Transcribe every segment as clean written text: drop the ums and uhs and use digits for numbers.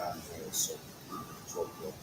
time here, so good.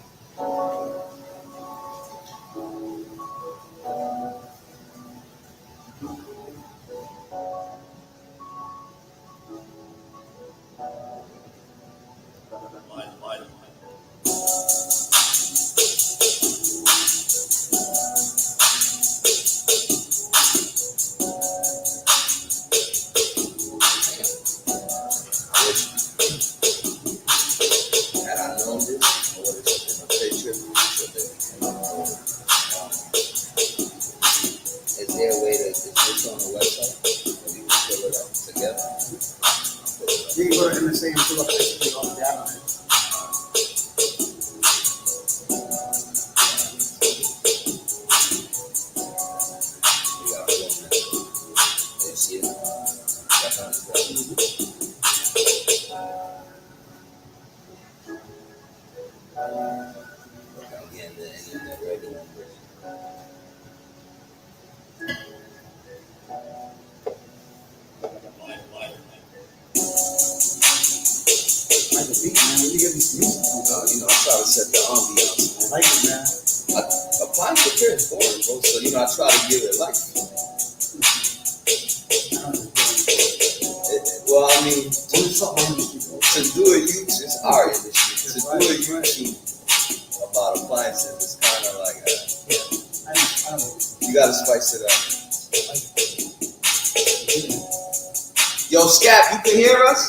Had I known this, I would have taken a picture with it. Is there a way to, is this on the website? Or we can fill it up together? You can go to MSA and pull up basically all the data on it. We got a phone now. They see it. That's on the website. Again, the regular version. Like the beat, man. When you get these music, You know, I try to set the ambiance. I like it, man. Appliance Supply is boring, bro. So, you know, I try to give it life. Well, I mean, to do a YouTube, it's our industry. To do a YouTube about appliances is kind of like, you gotta spice it up. Yo, Scap, you can hear us?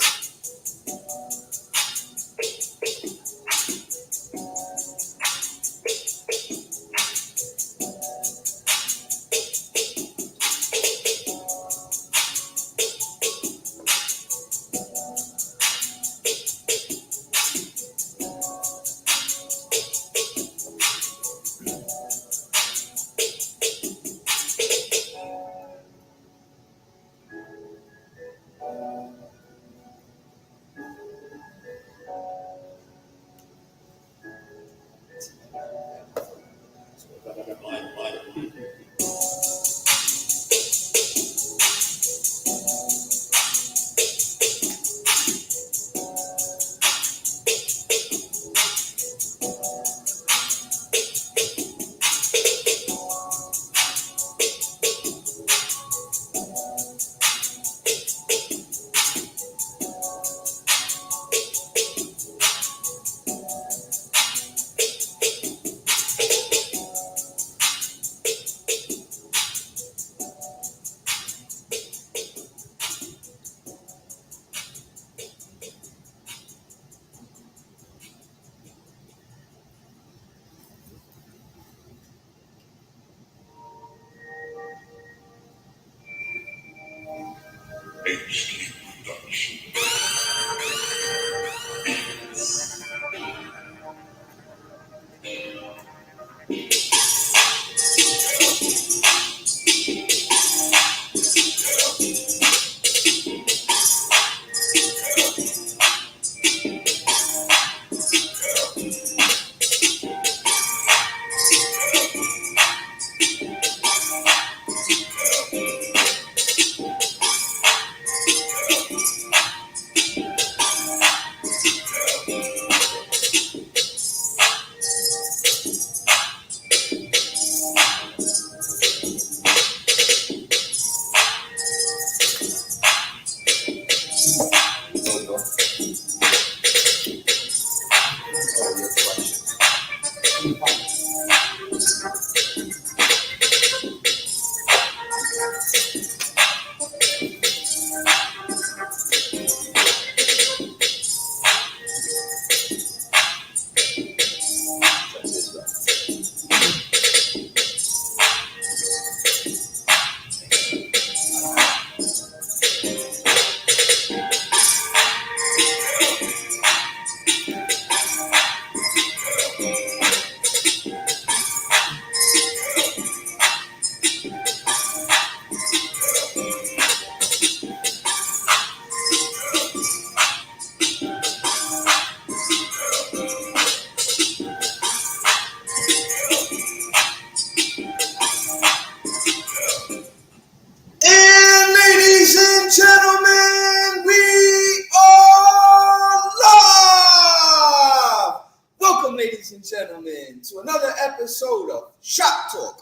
ladies and gentlemen, to another episode of Shop Talk,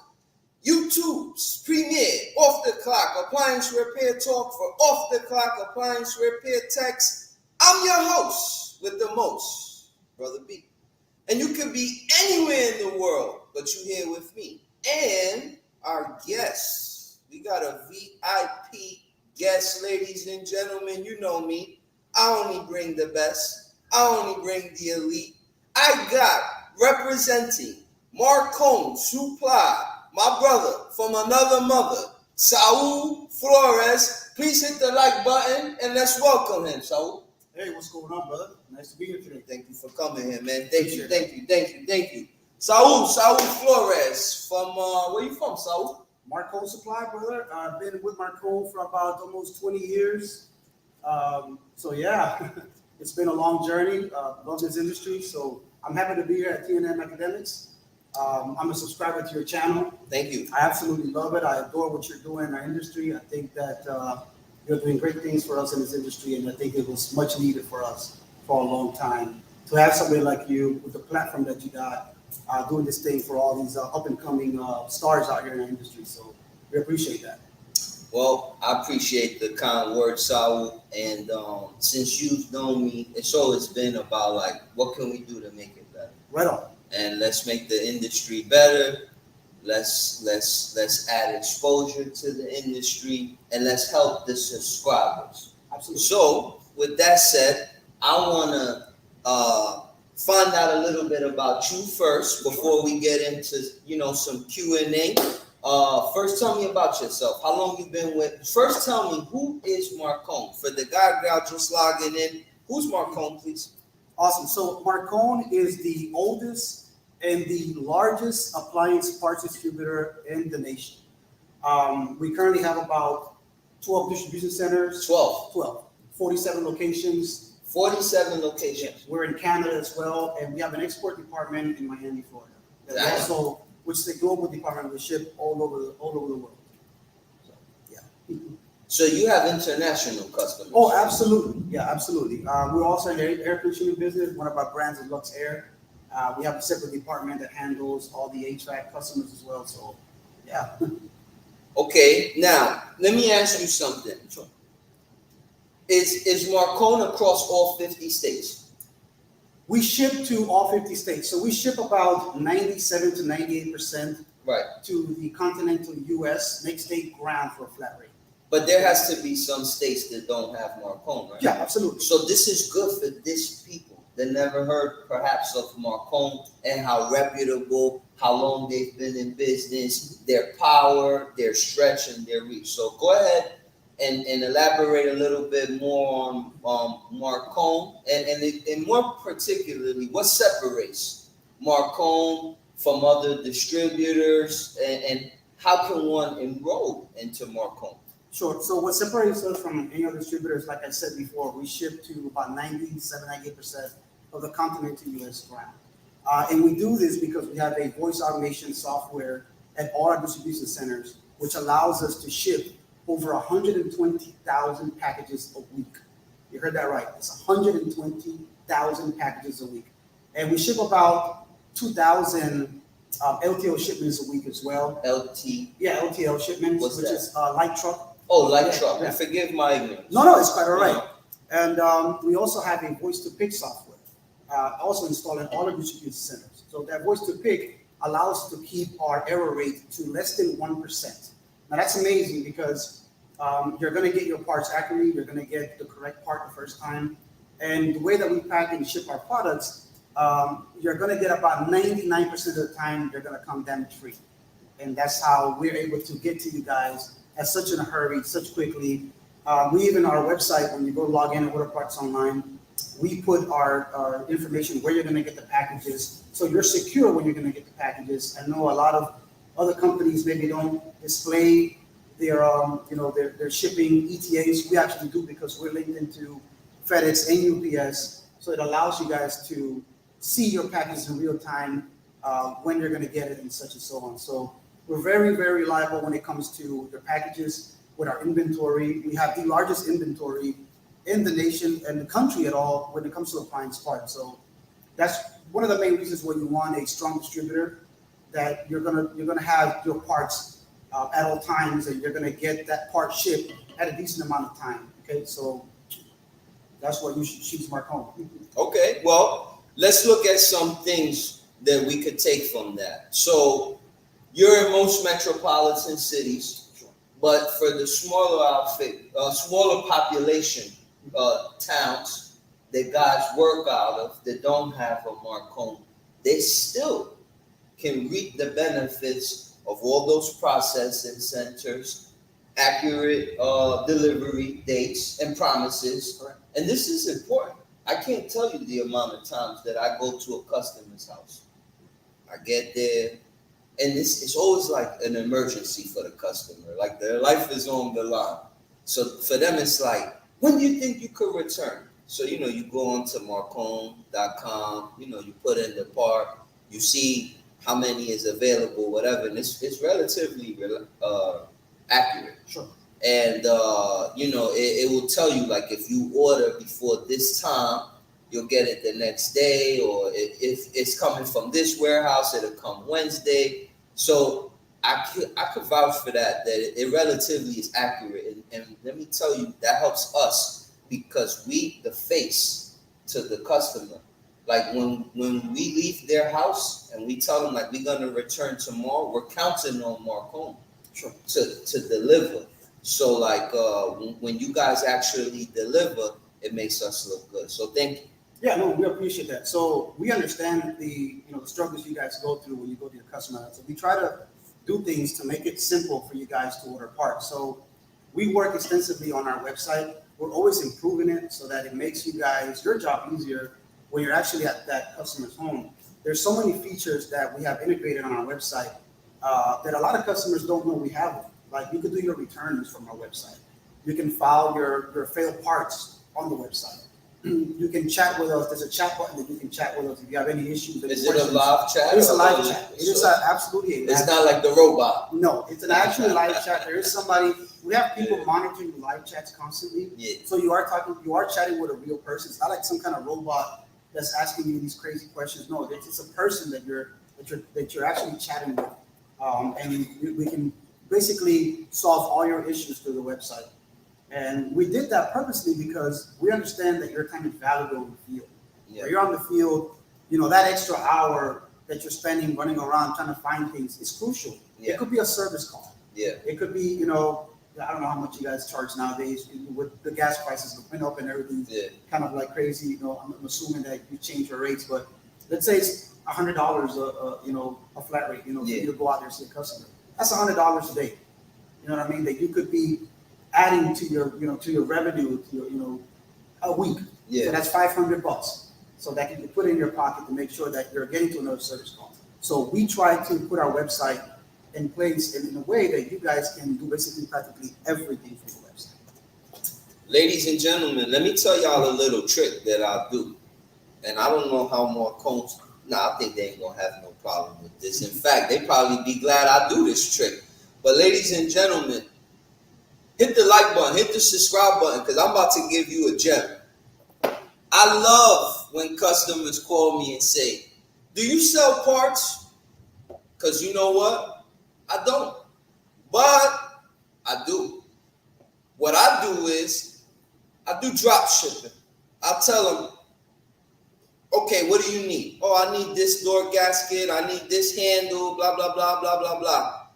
YouTube's premier off-the-clock appliance repair talk for off-the-clock appliance repair techs. I'm your host with the most, Brother B. And you could be anywhere in the world, but you're here with me. And our guests. We got a VIP guest, ladies and gentlemen. You know me. I only bring the best. I only bring the elite. I got representing Marcone Supply, my brother from another mother, SAUL FLORES. Please hit the like button and let's welcome him, SAUL. Hey, what's going on, brother? Nice to be here today. Thank you for coming here, man. Thank you. SAUL FLORES from, where you from, SAUL? Marcone Supply, brother. I've been with Marcone for about almost 20 years. So yeah, it's been a long journey. Love this industry. So I'm happy to be here at T&M Academics. I'm a subscriber to your channel. Thank you. I absolutely love it. I adore what you're doing in our industry. I think that you're doing great things for us in this industry, and I think it was much needed for us for a long time. To have somebody like you with the platform that you got, doing this thing for all these up-and-coming stars out here in our industry. So we appreciate that. Well, I appreciate the kind words, Saul. And since you've known me, it's always been about like, what can we do to make it better? Right on. And let's make the industry better. Let's add exposure to the industry, and let's help the subscribers. Absolutely. So, with that said, I want to find out a little bit about you first before we get into some Q&A. First, tell me about yourself. How long you been with? First, tell me who is Marcone. For the guy just logging in, who's Marcone, please? Awesome. So Marcone is the oldest and the largest appliance parts distributor in the nation. We currently have about 12 distribution centers. 12. 47 locations. 47 locations. We're in Canada as well, and we have an export department in Miami, Florida. Also, which is a global department. We ship all over the world. So, yeah. So you have international customers? Oh, absolutely. Yeah, absolutely. We're also in the air conditioning business. One of our brands is Lux Air. We have a separate department that handles all the HVAC customers as well. So, yeah. Okay. Now, let me ask you something. Sure. Is Marcone across all 50 states? We ship to all 50 states. So we ship about 97 to 98% right to the continental U.S. Next state ground for a flat rate. But there has to be some states that don't have Marcone, right? Yeah, absolutely. So this is good for these people that never heard perhaps of Marcone and how reputable, how long they've been in business, their power, their stretch, and their reach. So go ahead and elaborate a little bit more on Marcone and more particularly what separates Marcone from other distributors and how can one enroll into Marcone? Sure. So what separates us from any other distributors, like I said before, we ship to about 97-98% of the continental U.S. ground. And we do this because we have a voice automation software at all our distribution centers, which allows us to ship over 120,000 packages a week. You heard that right. It's 120,000 packages a week. And we ship about 2,000 LTO shipments a week as well. Yeah, LTL shipments, What's which that? is light truck. Oh, light truck. Yeah. Forgive my ignorance. No, it's quite all right. And we also have a voice-to-pick software, also installed in all our distribution centers. So that voice-to-pick allows us to keep our error rate to less than 1%. Now that's amazing because you're going to get your parts accurately. You're going to get the correct part the first time. And the way that we pack and ship our products, you're going to get about 99% of the time they're going to come damage-free. And that's how we're able to get to you guys at such in a hurry, such quickly. We even, our website, when you go log in and order parts online, we put our information where you're going to get the packages. So you're secure when you're going to get the packages. I know a lot of other companies maybe don't display their shipping ETAs. We actually do because we're linked into FedEx and UPS. So it allows you guys to see your packages in real time, when you're going to get it and such and so on. So we're very, very reliable when it comes to the packages with our inventory. We have the largest inventory in the nation and the country at all when it comes to appliance parts. So that's one of the main reasons why you want a strong distributor, that you're gonna have your parts at all times, and you're gonna get that part shipped at a decent amount of time. Okay, so that's why you should choose Marcone. Okay, well, let's look at some things that we could take from that. So you're in most metropolitan cities, but for the smaller population towns that guys work out of that don't have a Marcone, they still can reap the benefits of all those processing centers, accurate delivery dates and promises. Correct. And this is important. I can't tell you the amount of times that I go to a customer's house. I get there, and it's always like an emergency for the customer. Like their life is on the line. So for them, it's like, when do you think you could return? So, you go onto Marcone.com, you put in the part, you see how many is available, whatever, and it's relatively accurate. Sure. And, it will tell you, like, if you order before this time, you'll get it the next day, or if it's coming from this warehouse, it'll come Wednesday. So I could vouch for that it relatively is accurate. And let me tell you, that helps us because we the face to the customer. Like when we leave their house and we tell them like we're gonna return tomorrow, we're counting on Marcone to deliver. So like when you guys actually deliver, it makes us look good. So thank you. Yeah, no, we appreciate that. So we understand the the struggles you guys go through when you go to your customer. So we try to do things to make it simple for you guys to order parts. So we work extensively on our website. We're always improving it so that it makes you guys your job easier when you're actually at that customer's home. There's so many features that we have integrated on our website that a lot of customers don't know we have. Like you could do your returns from our website. You can file your failed parts on the website. You can chat with us. There's a chat button that you can chat with us if you have any issues. Is it a live chat? It's a live chat. It is absolutely a live It's not like the robot. No, it's an actual live chat. There is somebody. We have people monitoring the live chats constantly. Yeah. So you are chatting with a real person. It's not like some kind of robot that's asking you these crazy questions. No, it's a person that you're actually chatting with, and we can basically solve all your issues through the website. And we did that purposely because we understand that your time is valuable in the field. Yeah. When you're on the field, that extra hour that you're spending running around trying to find things is crucial. Yeah. It could be a service call. Yeah. It could be, I don't know how much you guys charge nowadays with the gas prices that went up and everything. Yeah. Kind of like crazy. I'm assuming that you change your rates, but let's say it's $100, a flat rate. For you to go out there and see a customer. That's $100 a day. You know what I mean? That you could be adding to your revenue, to a week. Yeah. So that's $500. So that you can put in your pocket to make sure that you're getting to another service call. So we try to put our website in place in a way that you guys can do basically practically everything from the website. Ladies and gentlemen, let me tell y'all a little trick that I do. And I don't know how Marcone, I think they ain't gonna have no problem with this. In fact, they probably be glad I do this trick. But ladies and gentlemen, hit the like button, hit the subscribe button, because I'm about to give you a gem. I love when customers call me and say, do you sell parts? Because you know what? I don't. But I do. What I do is, I do drop shipping. I tell them, okay, what do you need? Oh, I need this door gasket. I need this handle, blah, blah, blah, blah, blah, blah.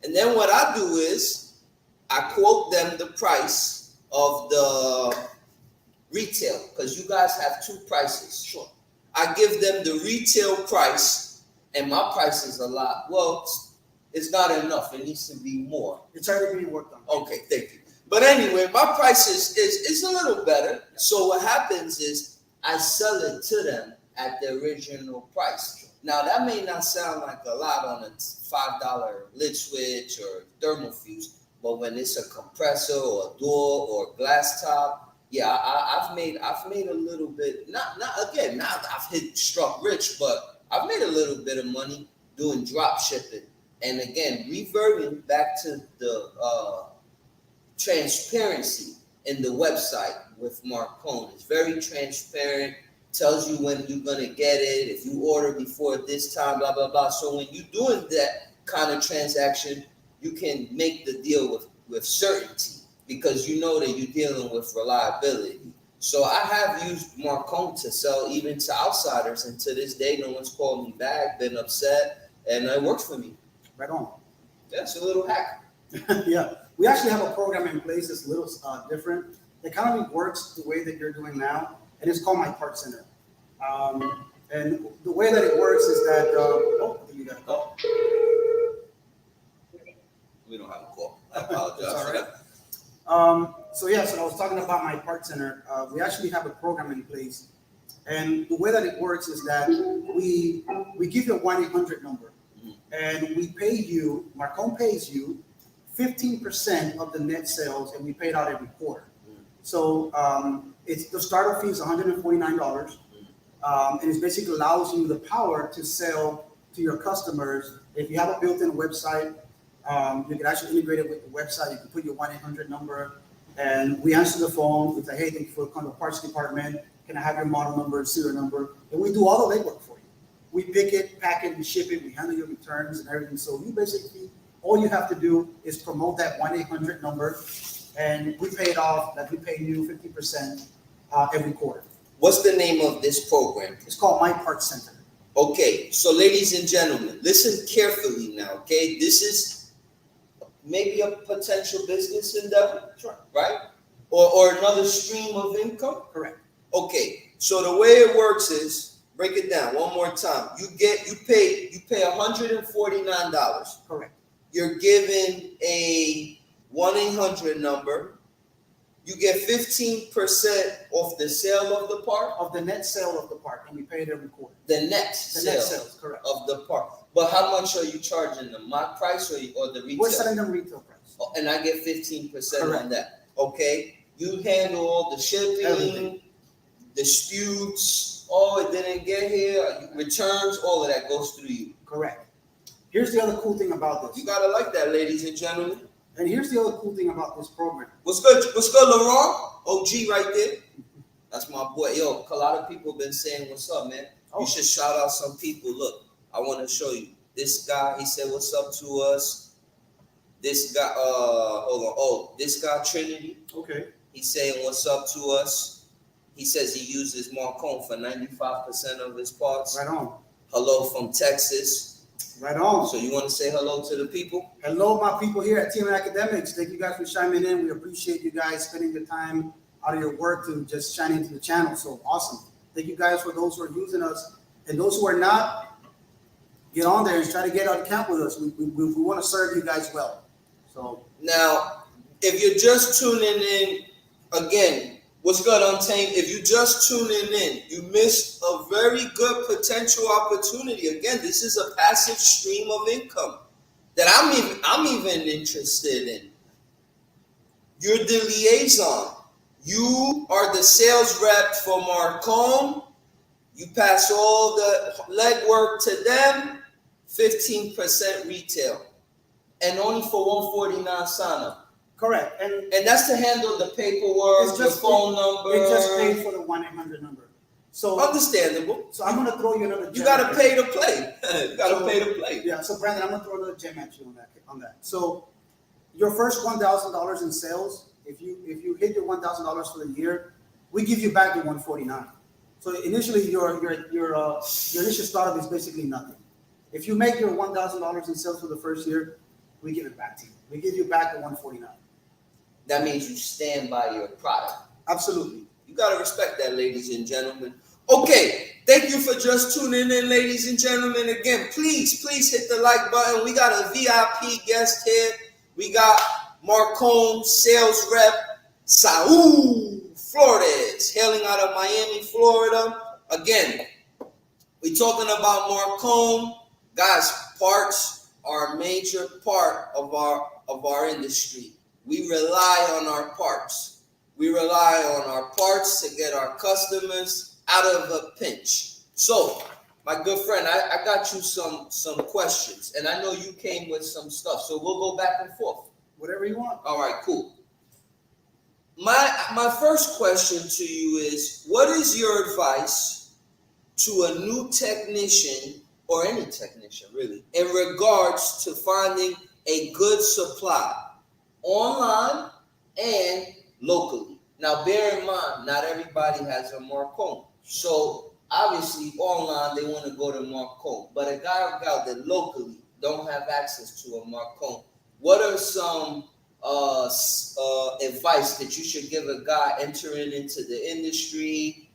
And then what I do is, I quote them the price of the retail, because you guys have two prices. Sure. I give them the retail price, and my price is a lot. Well, it's not enough. It needs to be more. It's already being worked on. Okay, thank you. But anyway, my price is a little better. So what happens is I sell it to them at the original price. Now, that may not sound like a lot on a $5 lid switch or thermal fuse, but when it's a compressor or a door or a glass top, yeah, I've made a little bit. Not I've struck rich, but I've made a little bit of money doing drop shipping. And again, reverting back to the transparency in the website with Marcone. It's very transparent tells you when you're gonna get it, if you order before this time, blah blah blah. So when you're doing that kind of transaction, you can make the deal with certainty because you know that you're dealing with reliability. So I have used Marcone to sell even to outsiders, and to this day, no one's called me back, been upset, and it works for me. Right on. That's a little hack. Yeah, we actually have a program in place that's a little different. It kind of works the way that you're doing now, and it's called My Part Center. And the way that it works is that, oh, you got a call. We don't have a call. I apologize for that. So I was talking about My Part Center. We actually have a program in place, and the way that it works is that we give you a 1-800 number, and we pay you. Marcone pays you 15% of the net sales, and we pay it out every quarter. So it's the starter fee is $149, and it basically allows you the power to sell to your customers. If you have a built-in website, you can actually integrate it with the website. You can put your 1-800 number, and we answer the phone. We say, hey, thank you for coming to the parts department. Can I have your model number, serial number? And we do all the legwork for you. We pick it, pack it, and ship it. We handle your returns and everything. So you basically, all you have to do is promote that 1-800 number, and we pay it off. Like we pay you 50% every quarter. What's the name of this program? It's called My Part Center. Okay, so ladies and gentlemen, listen carefully now, okay? This is maybe a potential business endeavor, Sure. right? Or another stream of income? Correct. Okay, so the way it works is, break it down one more time. You pay $149. Correct. You're given a 1-800 number. You get 15% off the sale of the part. Of the net sale of the part, and we pay it every quarter. The net sales, correct. of the part. But how much are you charging them? My price or the retail? We're selling them retail price. Oh, and I get 15% Correct. on that. Okay. You handle all the shipping, Everything. disputes. Oh, it didn't get here. Returns, all of that goes through you. Correct. Here's the other cool thing about this. You gotta like that, ladies and gentlemen. And here's the other cool thing about this program. What's good? What's good, Laurent? OG right there. That's my boy. Yo, a lot of people been saying, what's up, man? Oh. You should shout out some people. Look, I want to show you. This guy, he said, what's up to us? This guy, hold on. Oh, this guy, Trinity. Okay. He's saying, what's up to us? He says he uses Marcone for 95% of his parts. Right on. Hello from Texas. Right on. So you want to say hello to the people? Hello, my people here at TM Academics. Thank you guys for chiming in. We appreciate you guys spending the time out of your work to just shine into the channel. So awesome. Thank you guys for those who are using us. And those who are not, get on there and try to get on camp with us. We want to serve you guys well. So now, if you're just tuning in, again, what's good, Untamed? If you just tuning in, you missed a very good potential opportunity. Again, this is a passive stream of income that I'm even interested in. You're the liaison. You are the sales rep for Marcone. You pass all the legwork to them, 15% retail, and only for 149 sign up. correct. And that's to handle the paperwork, your phone number. It just paid for the 1-800 number. So understandable. So I'm gonna throw you another. You gotta pay to play. You gotta pay to play. Yeah. So Brandon, I'm gonna throw another gem at you on that. So your first $1,000 in sales, if you hit your $1,000 for the year, we give you back the 149. So initially your initial startup is basically nothing. If you make your $1,000 in sales for the first year, we give it back to you. We give you back the 149. That means you stand by your product. Absolutely. You gotta respect that, ladies and gentlemen. Okay, thank you for just tuning in, ladies and gentlemen. Again, please hit the like button. We got a VIP guest here. We got Marcone sales rep SAUL FLORES, hailing out of Miami, Florida. Again, we're talking about Marcone. Guys, parts are a major part of our industry. We rely on our parts. We rely on our parts to get our customers out of a pinch. So, my good friend, I got you some questions, and I know you came with some stuff, so we'll go back and forth. Whatever you want. All right, cool. My first question to you is, what is your advice to a new technician, or any technician really, in regards to finding a good supply online and locally? Now, bear in mind, not everybody has a Marcone. So obviously, online they want to go to Marcone, but a guy or gal that locally don't have access to a Marcone, what are some advice that you should give a guy entering into the industry,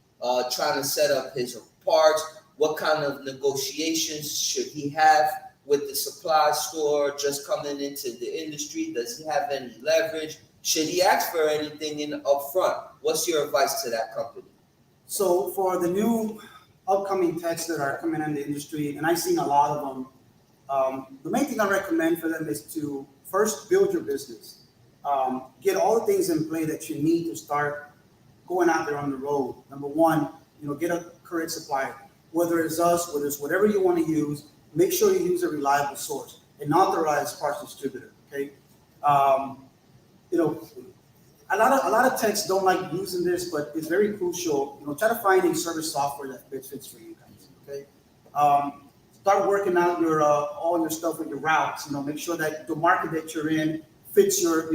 trying to set up his parts? What kind of negotiations should he have with the supply store just coming into the industry? Does he have any leverage? Should he ask for anything in upfront? What's your advice to that company? So for the new upcoming techs that are coming in the industry, and I've seen a lot of them, the main thing I recommend for them is to first build your business. Get all the things in play that you need to start going out there on the road. Number one, get a correct supplier. Whether it's us, whether it's whatever you want to use, make sure you use a reliable source, an authorized parts distributor. Okay. A lot of techs don't like using this, but it's very crucial. Try to find a service software that fits for you guys. Okay. Start working out your all your stuff with your routes. Make sure that the market that you're in fits your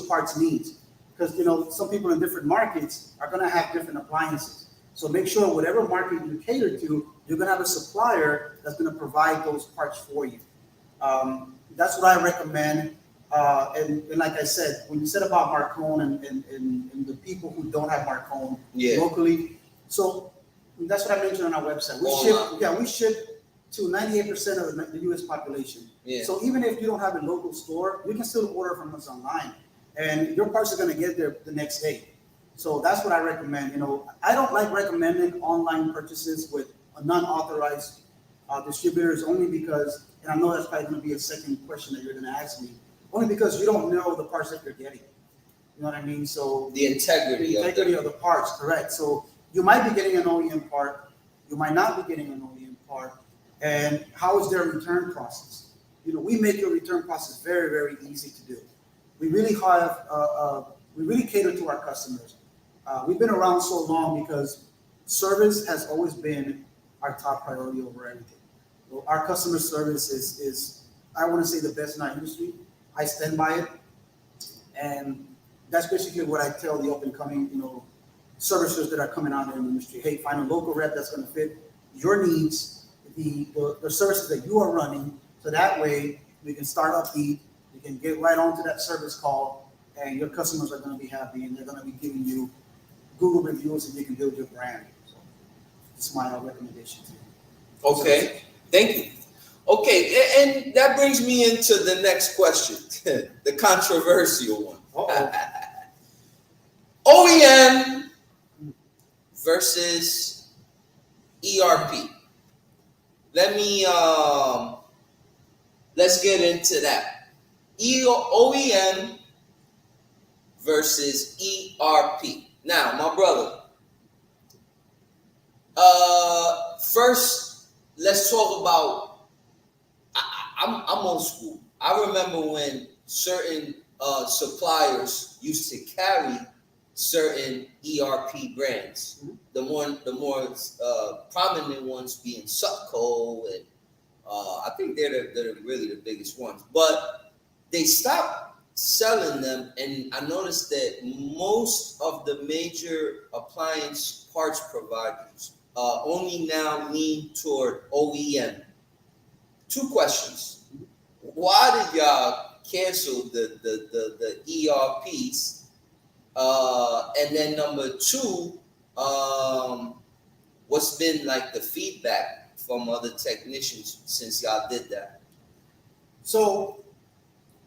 parts needs. Because some people in different markets are going to have different appliances. So make sure whatever market you cater to, you're going to have a supplier that's going to provide those parts for you. That's what I recommend. And like I said, when you said about Marcone and the people who don't have Marcone locally, so that's what I mentioned on our website. We ship to 98% of the U.S. population. Yeah. So even if you don't have a local store, you can still order from us online, and your parts are going to get there the next day. So that's what I recommend. I don't like recommending online purchases with a non-authorized distributors, only because, and I know that's probably going to be a second question that you're going to ask me, only because you don't know the parts that you're getting. You know what I mean? So the integrity of the parts, correct. So you might be getting an OEM part, you might not be getting an OEM part, and how is their return process? We make your return process very, very easy to do. We really cater to our customers. We've been around so long because service has always been our top priority over everything. So our customer service is I want to say the best in our industry. I stand by it, and that's basically what I tell the up and coming, servicers that are coming out in the industry. Hey, find a local rep that's going to fit your needs, the services that you are running, so that way we can start up you can get right onto that service call, and your customers are going to be happy, and they're going to be giving you Google reviews, and you can build your brand. So it's my recommendation to you. Okay, thank you. Okay, and that brings me into the next question, the controversial one. OEM versus ERP. Let's get into that. OEM versus ERP. Now, my brother, first, let's talk about, I'm old school. I remember when certain suppliers used to carry certain ERP brands. Mm-hmm. The more prominent ones being Sutco, and I think they're really the biggest ones. But they stopped selling them, and I noticed that most of the major appliance parts providers only now lean toward OEM. Two questions. Why did y'all cancel the ERPs? And then number two, what's been like the feedback from other technicians since y'all did that? So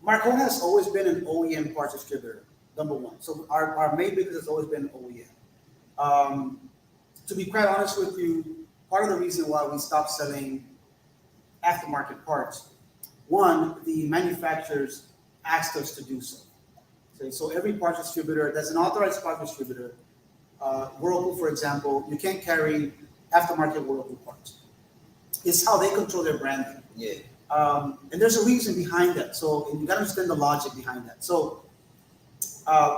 Marcona has always been an OEM parts distributor, number one. So our main business has always been OEM. To be quite honest with you, part of the reason why we stopped selling aftermarket parts, one, the manufacturers asked us to do so. Okay, so every parts distributor that's an authorized parts distributor, Whirlpool, for example, you can't carry aftermarket Whirlpool parts. It's how they control their branding. Yeah. And there's a reason behind that. So you got to understand the logic behind that. So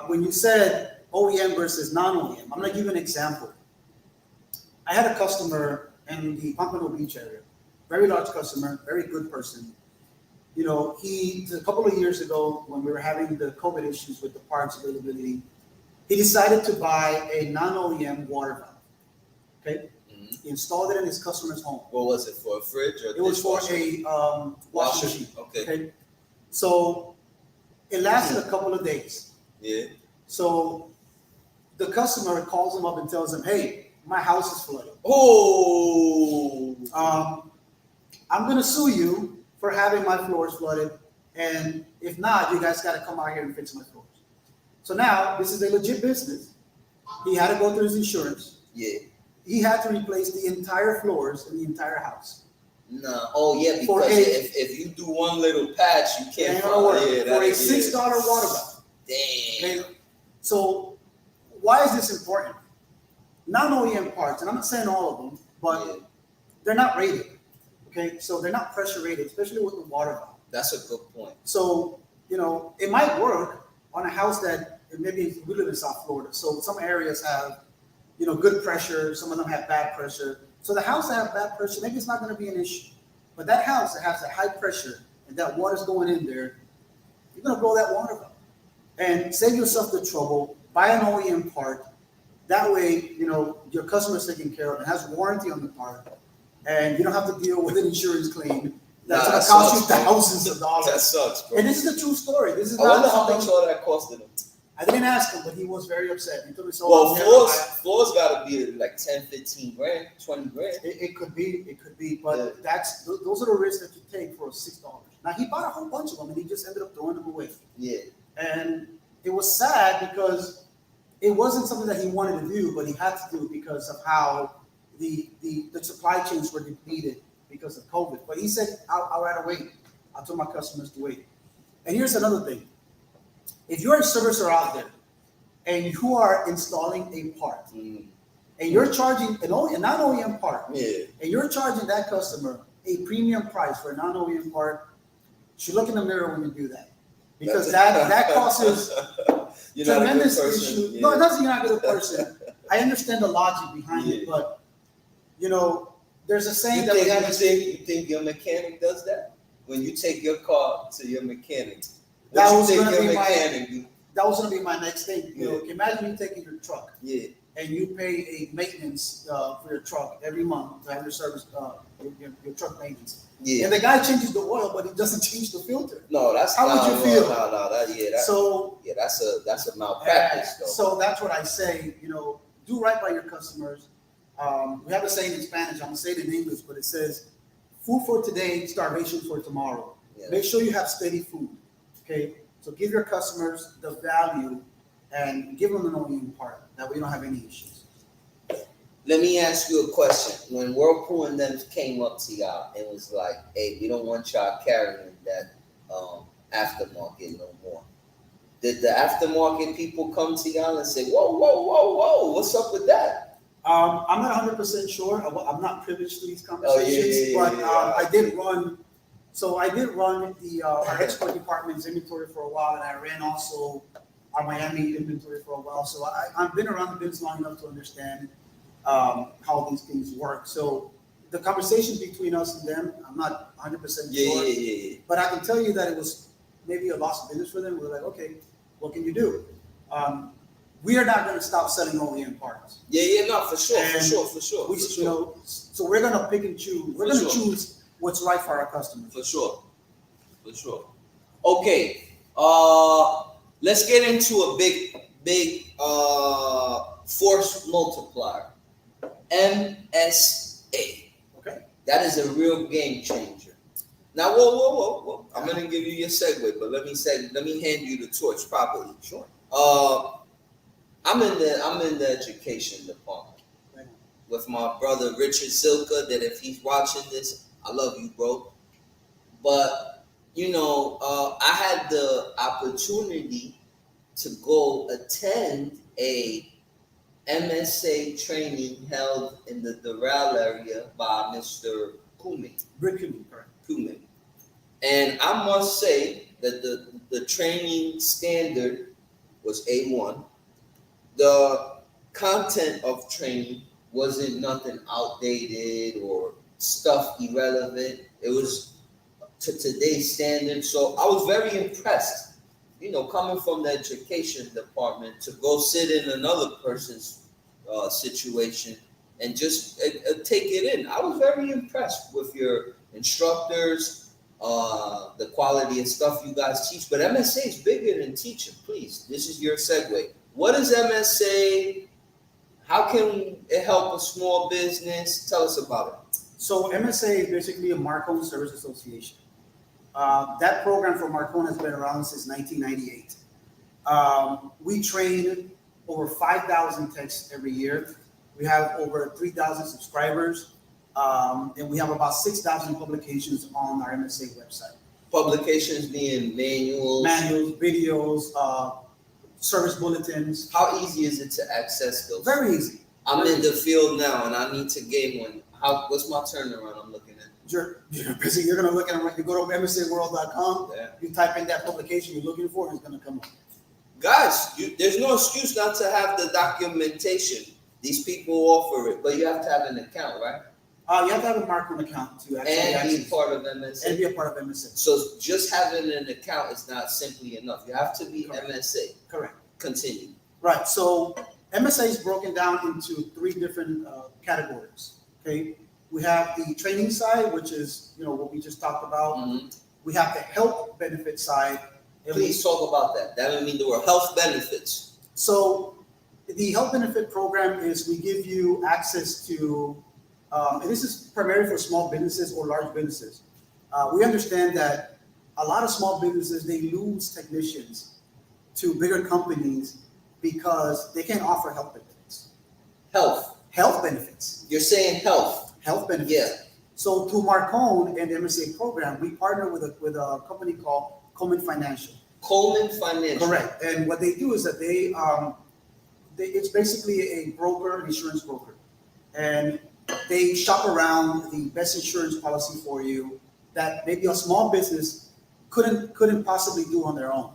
when you said OEM versus non-OEM, I'm going to give you an example. I had a customer in the Pompano Beach area. Very large customer, very good person. You know, he, a couple of years ago, when we were having the COVID issues with the parts availability, he decided to buy a non-OEM water valve. Okay? Mhm. He installed it in his customer's home. What was it, for a fridge or It was for dishwasher? a washing machine. Okay. So it lasted a couple of days. Yeah. So the customer calls him up and tells him, hey, my house is flooded. Oh. I'm going to sue you for having my floors flooded. And if not, you guys got to come out here and fix my floors. So now this is a legit business. He had to go through his insurance. Yeah. He had to replace the entire floors in the entire house. No. Oh yeah, For because a- if you do one little patch, you can't Ain't gonna work. yeah, For a $6 water valve. Damn. Okay? So why is this important? Non-OEM parts, and I'm not saying all of them, but Yeah. they're not rated. Okay, so they're not pressure rated, especially with the water valve. That's a good point. So, you know, it might work on a house that maybe we live in South Florida. So some areas have, you know, good pressure. Some of them have bad pressure. So the house that have bad pressure, maybe it's not going to be an issue. But that house that has a high pressure and that water's going in there, you're going to blow that water valve. And save yourself the trouble, buy an OEM part. That way, you know, your customer's taken care of. It has warranty on the part. And you don't have to deal with an insurance claim that's going to cost you thousands of dollars. That sucks, bro. And this is the true story. This is I not wonder how something- much all that costed him. I didn't ask him, but he was very upset. He told me so. Well, floors got to be like 10, 15 grand, 20 grand. It could be, but those are the risks that you take for $6. Now he bought a whole bunch of them, and he just ended up throwing them away. Yeah. And it was sad because it wasn't something that he wanted to do, but he had to do it because of how the supply chains were depleted because of COVID. But he said, I'll rather wait. I told my customers to wait. And here's another thing. If you're a servicer out there and you are installing a part and you're charging a non-OEM part, Yeah. and you're charging that customer a premium price for a non-OEM part, you should look in the mirror when you do that. Because that causes tremendous issues. Yeah. No, it doesn't. You're not a good person. I understand the logic behind it, but you know, there's a saying that we have. You think your mechanic does that? When you take your car to your mechanic, That what was you think gonna your be my- mechanic do? That was going to be my next thing. You know, Yeah. imagine you taking your truck Yeah. and you pay a maintenance for your truck every month to have your service, your truck maintenance. Yeah. And the guy changes the oil, but he doesn't change the filter. No, that's How would you feel? That's a malpractice though. So that's what I say. You know, do right by your customers. We have a saying in Spanish. I'm gonna say it in English, but it says, "Food for today, starvation for tomorrow." Yeah. Make sure you have steady food. Okay, so give your customers the value and give them an OEM part. That way you don't have any issues. Let me ask you a question. When Whirlpool and them came up to y'all and was like, "Hey, we don't want y'all carrying that aftermarket no more," did the aftermarket people come to y'all and say, "Whoa, whoa, whoa, whoa, what's up with that?" I'm not 100% sure. I'm not privileged to these conversations, but I did run. So I did run our export department's inventory for a while, and I ran also our Miami inventory for a while. So I've been around the business long enough to understand how these things work. So the conversation between us and them, I'm not 100% sure. Yeah. But I can tell you that it was maybe a loss of business for them. We're like, okay, what can you do? We are not going to stop selling OEM parts. No, for sure. You know, so we're going to pick and choose. We're going to choose what's right for our customers. For sure. Okay. Let's get into a big force multiplier. MSA. Okay. That is a real game changer. Now, whoa. I'm gonna give you your segue, but let me hand you the torch properly. Sure. I'm in the education department with my brother Richard Zilka. That if he's watching this, I love you, bro. But you know, I had the opportunity to go attend a MSA training held in the Doral area by Mr. Kumin. Correct. Kumin. And I must say that the training standard was A1. The content of training wasn't nothing outdated or stuff irrelevant. It was to today's standards. So I was very impressed, coming from the education department to go sit in another person's situation and just take it in. I was very impressed with your instructors, the quality of stuff you guys teach. But MSA is bigger than teaching. Please, this is your segue. What is MSA? How can it help a small business? Tell us about it. So MSA is basically a Marcone Service Association. That program for Marcona has been around since 1998. We train over 5,000 techs every year. We have over 3,000 subscribers, and we have about 6,000 publications on our MSA website. Publications being manuals, videos, service bulletins. How easy is it to access those? Very easy. I'm in the field now, and I need to gain one. What's my turnaround? I'm looking at. You're busy. You're gonna look at it. You go to msaworld.com. Yeah. You type in that publication you're looking for, and it's gonna come up. Guys, there's no excuse not to have the documentation. These people offer it, but you have to have an account, right? You have to have a Marcon account to actually and be access part of MSA. and be a part of MSA. So just having an account is not simply enough. You have to be Correct. MSA. Correct. Continue. Right. So MSA is broken down into three different categories. Okay. We have the training side, which is what we just talked about. Mm-hmm. We have the health benefit side. And Please talk about that. That would mean there were health benefits. So the health benefit program is we give you access to, and this is primarily for small businesses or large businesses. We understand that a lot of small businesses, they lose technicians to bigger companies because they can't offer health benefits. Health benefits. You're saying health. Health benefits. Yeah. So through Marcone and the MSA program, we partner with a company called Coleman Financial. Coleman Financial. Correct. And what they do is that they it's basically a broker, an insurance broker, and they shop around the best insurance policy for you that maybe a small business couldn't possibly do on their own,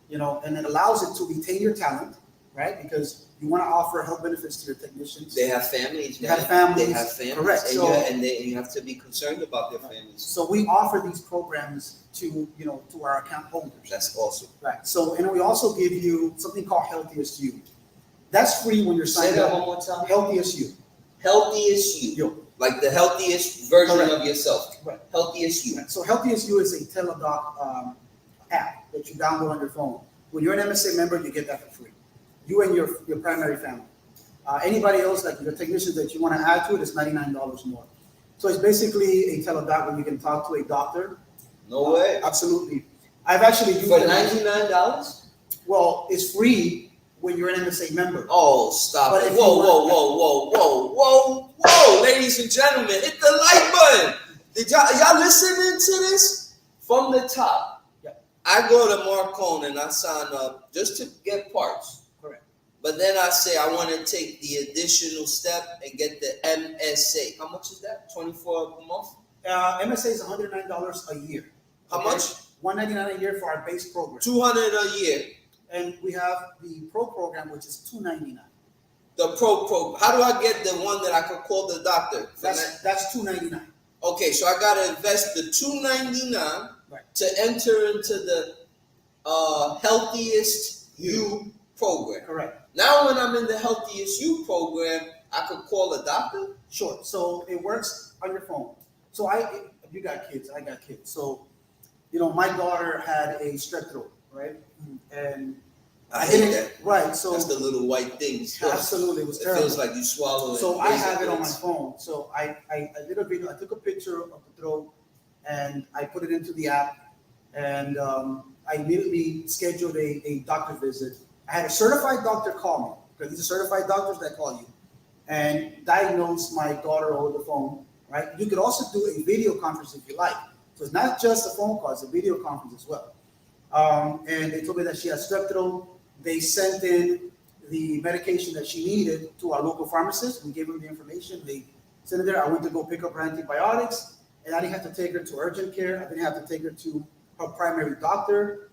and it allows it to retain your talent, right? Because you want to offer health benefits to your technicians. They have families. They have families. Correct. And you have to be concerned about their families. So we offer these programs to our account holders. That's awesome. Right. So, and we also give you something called Healthiest You. That's free when you're Say signed that up. one more time. Healthiest You. Healthiest you. Yo. Like the healthiest version Correct. of yourself. Right. Healthiest you. So Healthiest You is a teledoc app that you download on your phone. When you're an MSA member, you get that for free. You and your primary family. Anybody else, like your technicians that you want to add to it, is $99 more. So it's basically a teledoc where you can talk to a doctor. No way. Absolutely. I've actually used For it. $99? Well, it's free when you're an MSA member. Oh, stop But it. if Whoa, you whoa, want- whoa, whoa, whoa, whoa. Ladies and gentlemen, hit the like button. Did y'all listening to this? From the top. Yeah. I go to Marcone and I sign up just to get parts. Correct. But then I say I want to take the additional step and get the MSA. How much is that? $24 a month? MSA is $109 a year. How much? $199 a year for our base program. $200 a year. And we have the pro program, which is $299. The pro. How do I get the one that I could call the doctor? That's $299. Okay, so I gotta invest the $299 Right. to enter into the Healthiest You program. Correct. Now, when I'm in the Healthiest You program, I could call a doctor. Sure. So it works on your phone. So you got kids, I got kids. So, my daughter had a strep throat, right? And I hate that. Right. So That's the little white things. absolutely, it was It terrible. feels like you swallow it. So I have it on my phone. So I did a video. I took a picture of the throat and I put it into the app, and I immediately scheduled a doctor visit. I had a certified doctor call me, because these are certified doctors that call you, and diagnose my daughter over the phone. Right. You could also do a video conference if you like. So it's not just a phone call; it's a video conference as well. And they told me that she had strep throat. They sent in the medication that she needed to our local pharmacist. We gave them the information. They sent it there. I went to go pick up her antibiotics, and I didn't have to take her to urgent care. I didn't have to take her to her primary doctor.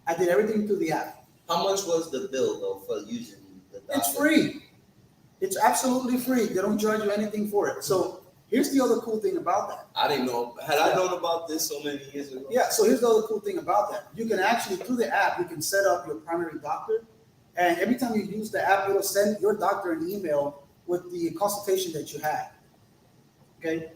I did everything through the app. How much was the bill though for using the doctor? It's free. It's absolutely free. They don't charge you anything for it. So here's the other cool thing about that. I didn't know. Had I known about this so many years ago? Yeah, so here's the other cool thing about that. You can actually, through the app, you can set up your primary doctor. And every time you use the app, it'll send your doctor an email with the consultation that you had. Okay?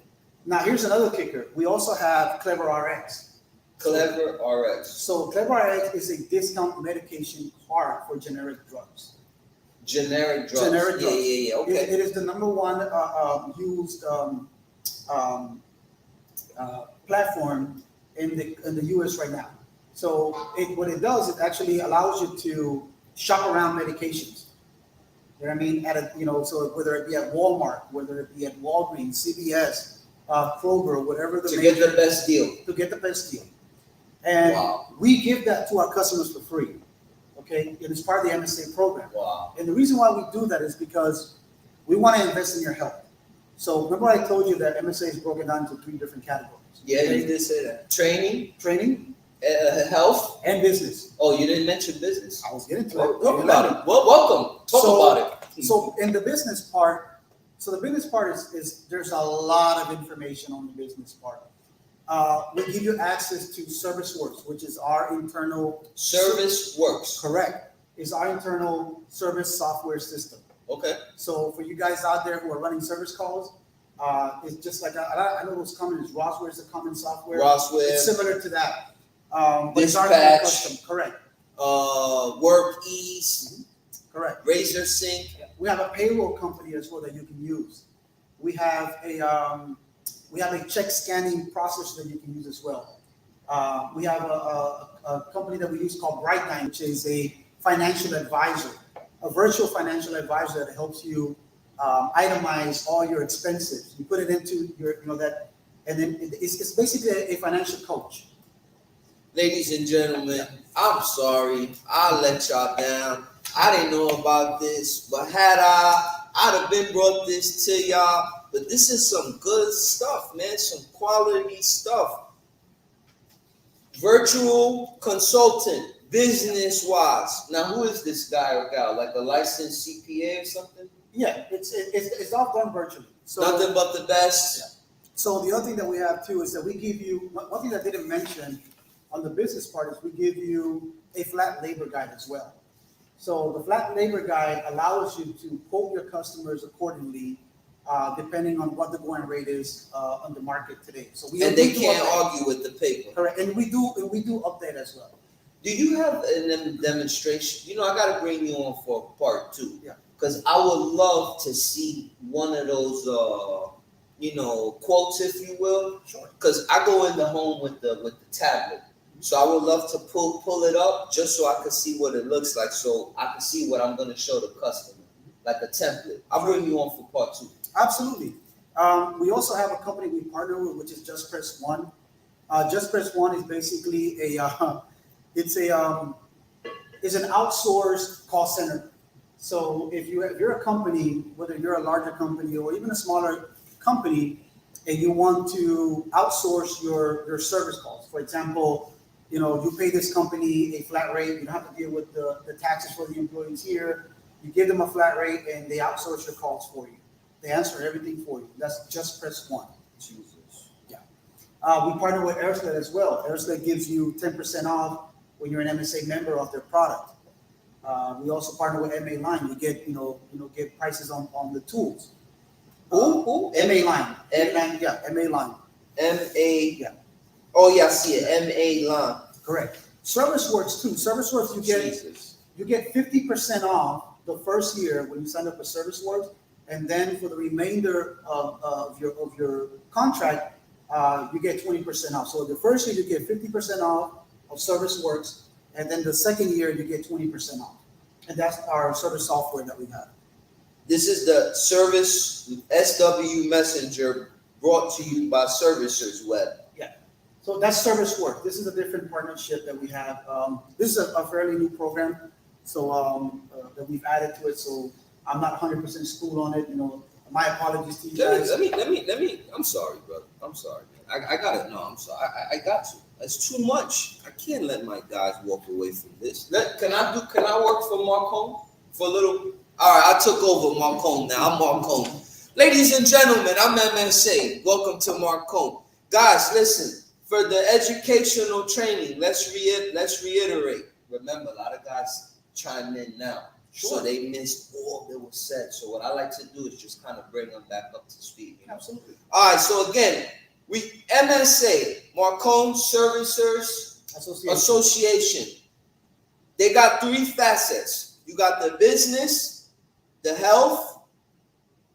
Now, here's another kicker. We also have Clever RX. Clever RX. So Clever RX is a discount medication card for generic drugs. Generic drugs. Generic drugs. Yeah. Okay. It is the number one used platform in the U.S. right now. So what it does, it actually allows you to shop around medications. You know what I mean? So whether it be at Walmart, whether it be at Walgreens, CVS, Kroger, whatever to get the best deal. To get the best deal. And wow. We give that to our customers for free. Okay, it is part of the MSA program. Wow. And the reason why we do that is because we want to invest in your health. So remember I told you that MSA is broken down into 3 different categories. Yeah, okay? You did say that. Training, health, and business. Oh, you didn't mention business. I was getting to it. Talk about it. Well, welcome. Talk about it. So in the business part, the business part is there's a lot of information on the business part. We give you access to ServiceWorks, which is our internal ServiceWorks. Correct. Is our internal service software system. Okay. So for you guys out there who are running service calls, it's just like I know what's common is Rosware is a common software. Rosware. It's similar to that. Dispatch. Custom. Correct. Work Ease. Correct. Razor Sync. We have a payroll company as well that you can use. We have a check scanning process that you can use as well. We have a company that we use called Brightline, which is a financial advisor, a virtual financial advisor that helps you itemize all your expenses. You put it into your, and then it's basically a financial coach. Ladies and gentlemen, I'm sorry. I let y'all down. I didn't know about this, but I'd have been brought this to y'all. But this is some good stuff, man. Some quality stuff. Virtual consultant, business-wise. Now, who is this guy or gal? Like a licensed CPA or something? Yeah, it's all done virtually. So nothing but the best. Yeah. So the other thing that we have too is that we give you one thing that I didn't mention on the business part is we give you a flat labor guide as well. So the flat labor guide allows you to quote your customers accordingly, depending on what the going rate is on the market today. So they can't argue with the paper. Correct, and we do update as well. Do you have a demonstration? I got to bring you on for part 2. Yeah. Because I would love to see one of those, quotes, if you will. Sure. Because I go in the home with the tablet. So I would love to pull it up just so I can see what it looks like, so I can see what I'm going to show the customer, like a template. I'll bring you on for part 2. Absolutely. We also have a company we partner with, which is Just Press One. Just Press One is basically it's an outsourced call center. So if you're a company, whether you're a larger company or even a smaller company, and you want to outsource your service calls, for example, you pay this company a flat rate. You don't have to deal with the taxes for the employees here. You give them a flat rate, and they outsource your calls for you. They answer everything for you. That's Just Press One. Jesus. Yeah. We partner with Airsled as well. Airsled gives you 10% off when you're an MSA member of their product. We also partner with MA Line. You get get prices on the tools. Who? MA Line. MA Line. MA. Yeah. Oh yeah, I see it. MA Line. Correct. ServiceWorks too. ServiceWorks you get 50% off the first year when you sign up for ServiceWorks, and then for the remainder of your contract, you get 20% off. So the first year you get 50% off of ServiceWorks, and then the second year you get 20% off. And that's our service software that we have. This is the Service SW Messenger brought to you by Servicers Web. Yeah. So that's ServiceWorks. This is a different partnership that we have. This is a fairly new program, so that we've added to it. So I'm not 100% schooled on it. My apologies to you guys. Let me. I'm sorry, brother. I'm sorry, man. I got it. No, I'm sorry. I got to. It's too much. I can't let my guys walk away from this. Can I work for Marcone for a little? All right, I took over Marcone now. I'm Marcone. Ladies and gentlemen, I'm MSA. Welcome to Marcone. Guys, listen, for the educational training, let's reiterate. Remember, a lot of guys chime in now. Sure. So they missed all that was said. So what I like to do is just kind of bring them back up to speed. You know? Absolutely. All right, so again, we MSA, Marcone Servicers Association. They got three facets. You got the business, the health,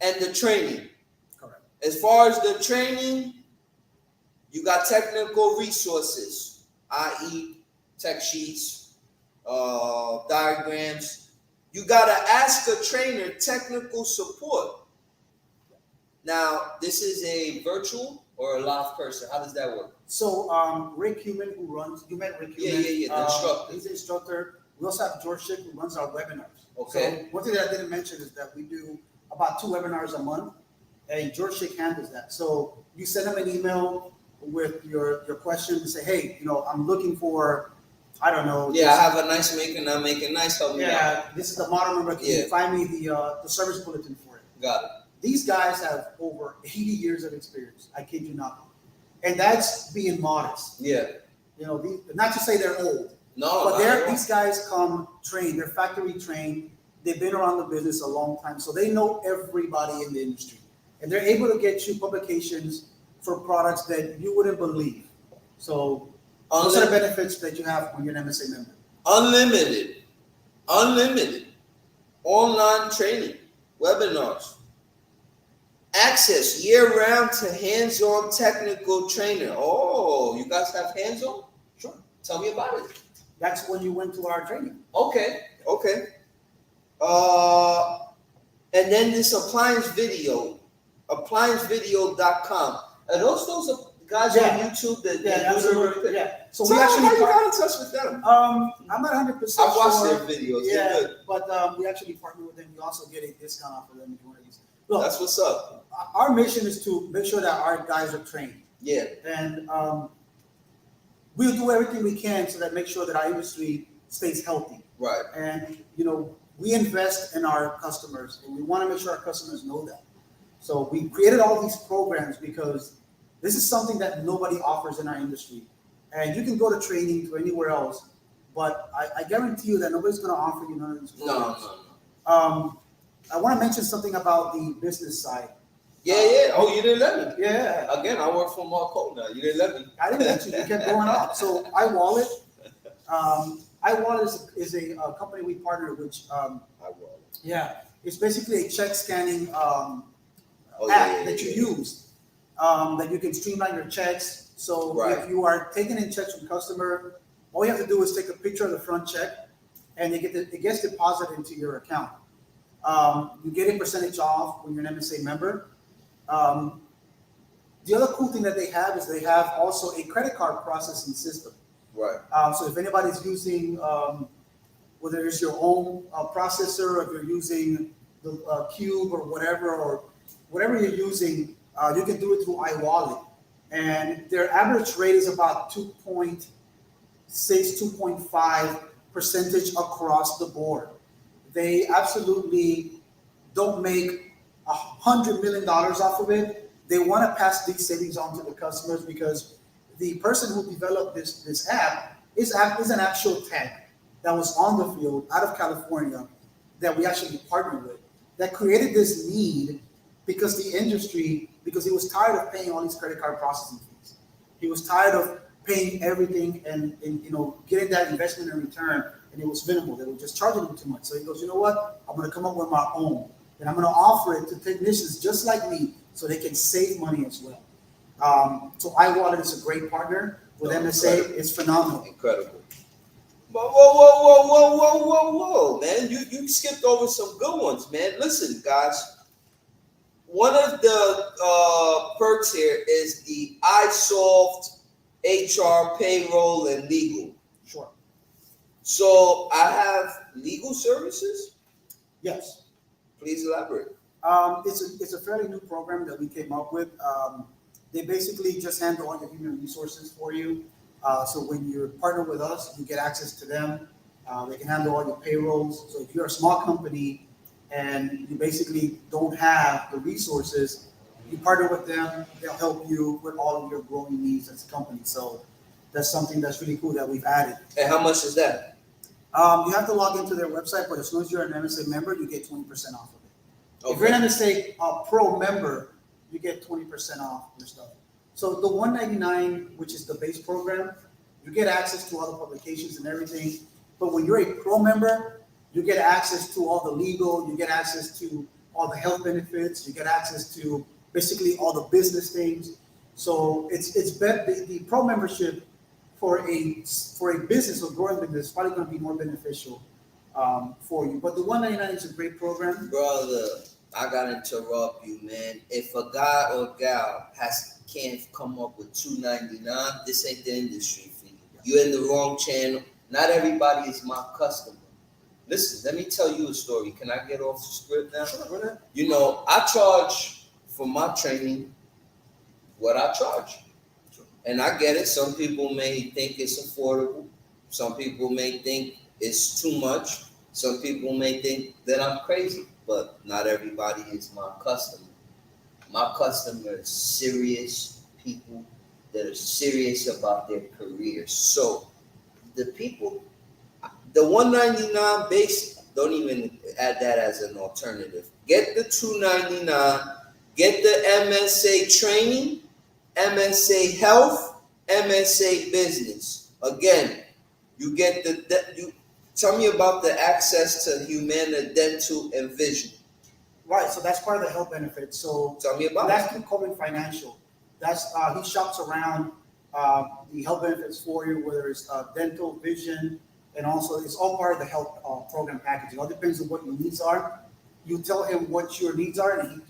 and the training. Correct. As far as the training, you got technical resources, i.e. tech sheets, diagrams. You got to ask a trainer technical support. Now, this is a virtual or a live person. How does that work? So, Rick Human, who runs, you met Rick Human. Yeah, the instructor. He's the instructor. We also have George Schick, who runs our webinars. Okay. So, one thing that I didn't mention is that we do about 2 webinars a month, and George Schick handles that. So, you send him an email with your question and say, hey, I'm looking for, I don't know. Yeah, I have a nice making. I'm making nice. Help me out. Yeah, this is the model number. Can you find me the service bulletin for it? Got it. These guys have over 80 years of experience. I kid you not. And that's being modest. Yeah. Not to say they're old. No. But these guys come trained. They're factory trained. They've been around the business a long time. So they know everybody in the industry. And they're able to get you publications for products that you wouldn't believe. So those are the benefits that you have when you're an MSA member. Unlimited online training, webinars, access year-round to hands-on technical trainer. Oh, you guys have hands-on? Sure. Tell me about it. That's when you went to our training. Okay. And then this appliance video, appliancevideo.com. Are those guys on YouTube that do the repair? Yeah. So we actually you got in touch with them. I'm not 100% sure. I've watched their videos. Yeah, they're good. But we actually partner with them. We also get a discount off of them if you want to use it. Look, that's what's up. Our mission is to make sure that our guys are trained. Yeah. And we'll do everything we can so that make sure that our industry stays healthy. Right. And we invest in our customers, and we want to make sure our customers know that. So we created all these programs because this is something that nobody offers in our industry. And you can go to training to anywhere else, but I guarantee you that nobody's going to offer you none of these programs. No. I want to mention something about the business side. Yeah. Oh, you didn't let me. Yeah. Again, I work for Marcona. You didn't let me. I didn't let you. You kept going up. So iWallet. iWallet is a company we partner with. iWallet. Yeah. It's basically a check scanning app that you use. That you can streamline your checks. So if you are taking in checks from customer, all you have to do is take a picture of the front check, and it gets deposited into your account. You get a percentage off when you're an MSA member. The other cool thing that they have is they have also a credit card processing system. Right. So if anybody's using, whether it's your own processor, or if you're using the Cube or whatever you're using, you can do it through iWallet. And their average rate is about 2.6, 2.5% across the board. They absolutely don't make $100 million off of it. They want to pass these savings on to the customers because the person who developed this app is an actual tech that was on the field out of California that we actually partnered with that created this need because he was tired of paying all these credit card processing fees. He was tired of paying everything and getting that investment in return, and it was minimal. They were just charging him too much. So he goes, you know what? I'm going to come up with my own, and I'm going to offer it to technicians just like me so they can save money as well. So iWallet is a great partner with MSA. Incredible. It's phenomenal. Incredible. Whoa, man. You skipped over some good ones, man. Listen, guys. One of the perks here is the iSolved HR, payroll, and legal. Sure. So I have legal services? Yes. Please elaborate. It's a fairly new program that we came up with. They basically just handle all your human resources for you. So when you're partnered with us, you get access to them. They can handle all your payrolls. So if you're a small company and you basically don't have the resources, you partner with them, they'll help you with all of your growing needs as a company. So that's something that's really cool that we've added. And how much is that? You have to log into their website, but as soon as you're an MSA member, you get 20% off of it. Okay. If you're an MSA Pro member, you get 20% off your stuff. So the $199, which is the base program, you get access to all the publications and everything. But when you're a Pro member, you get access to all the legal, you get access to all the health benefits, you get access to basically all the business things. So the Pro membership for a business or growing business is probably going to be more beneficial for you. But the $199 is a great program. Brother, I gotta interrupt you, man. If a guy or gal can't come up with $299, this ain't the industry for you. You're in the wrong channel. Not everybody is my customer. Listen, let me tell you a story. Can I get off the script now? Sure. You know, I charge for my training what I charge. And I get it. Some people may think it's affordable. Some people may think it's too much. Some people may think that I'm crazy. But not everybody is my customer. My customer is serious people that are serious about their careers. So the people, the $199 base, don't even add that as an alternative. Get the $299, get the MSA training, MSA health, MSA business. Again, you get tell me about the access to Humana Dental and Vision. Right, so that's part of the health benefits. So tell me about that's Coleman Financial. That's he shops around the health benefits for you, whether it's dental, vision, and also it's all part of the health program package. It all depends on what your needs are. You tell him what your needs are, and